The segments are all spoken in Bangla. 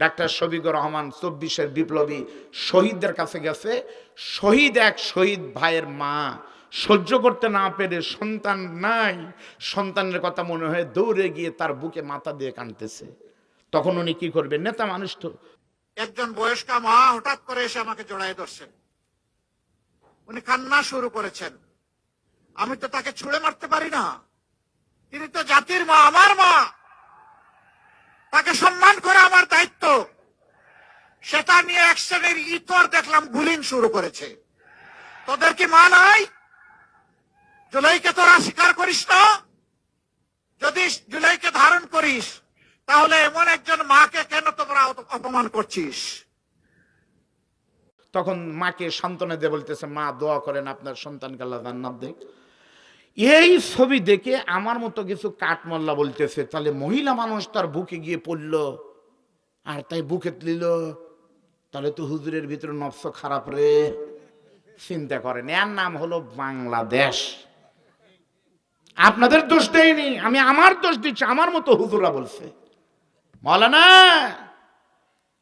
ডাক্তার শফিকুর রহমান ২৪-এর বিপ্লবী শহীদদের কাছে গেছে। শহীদ ভাইয়ের মা সহ্য করতে না পেরে সন্তান নাই, সন্তানের কথা মনে হয়ে দৌড়ে গিয়ে তার বুকে মাথা দিয়ে কাঁদতেছে। তখন উনি কি করবেন? নেতা মানুষ তো। একজন বয়স্কা মা হঠাৎ করে এসে আমাকে জড়ায় ধরছেন। উনি কান্না শুরু করেছেন। আমি তো তাকে ছুঁড়ে মারতে পারি না, তিনি তো জাতির মা, আমার মা, তাকে সম্মান করা আমার দায়িত্ব। সেটা নিয়ে এক শ্রেণীর ইতর দেখলাম গুলিং শুরু করেছে। তোদের কি মা নাই? জুলাইকে তোরা স্বীকার করিস না? যদি জুলাইকে ধারণ করিস তাহলে এমন একজন মাকে কেন তোমরা অপমান করছিস? তখন মাকে সান্ত্বনা দিয়ে বলতেছে, মা দোয়া করেন আপনার সন্তানকে আল্লাহ জান্নাত দেখ। এই ছবি দেখে আমার মতো কিছু কাঠমোল্লা বলতেছে, তাহলে মহিলা মানুষ তার বুকে গিয়ে পড়ল আর তাই বুকে নিল, তাহলে তো হুজুরের ভিতরে নফস খারাপ রে। চিন্তা করেন, এর নাম হলো বাংলাদেশ। আপনাদের দোষ দেয়নি, আমি আমার দোষ দিচ্ছি। আমার মতো হুজুরা বলছে, মাওলানা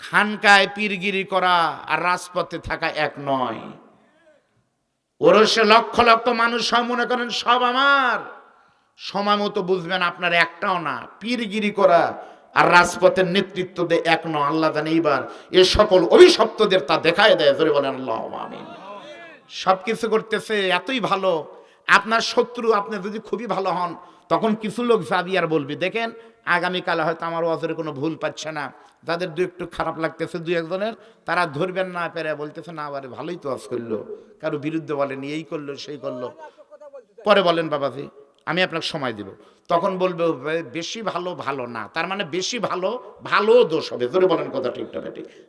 খানকায় পীরগিরি করা আর রাজপথে থাকা এক নয়। ওরসে লক্ষ লক্ষ মানুষ সব মনে করেন সব আমার, সময় মতো বুঝবেন আপনার একটাও না। পীরগিরি করা আর রাজপথের নেতৃত্ব দিয়ে এক নয়। আল্লাহ জানে এইবার এ সকল অভিশপ্তদের তা দেখায় দেয়। ধরে বলেন আল্লাহুম্মা আমিন। সবকিছু করতেছে এতই ভালো, আপনার শত্রু আপনি যদি খুবই ভালো হন তখন কিছু লোক যাবি আর বলবি, দেখেন আগামীকাল হয়তো আমার ওয়াজের কোনো ভুল পাচ্ছে না, যাদের দু একটু খারাপ লাগতেছে দু একজনের, তারা ধরবেন না পেরে বলতেছে না আবার ভালোই তো ওয়াজ করলো, কারো বিরুদ্ধে বলেনি, এই করলো সেই করলো। পরে বলেন বাবাজি আমি আপনাকে সময় দিব, তখন বলবে বেশি ভালো ভালো না, তার মানে বেশি ভালো ভালো দোষ হবে। ধরে বলেন কথা ঠিক না ঠিক?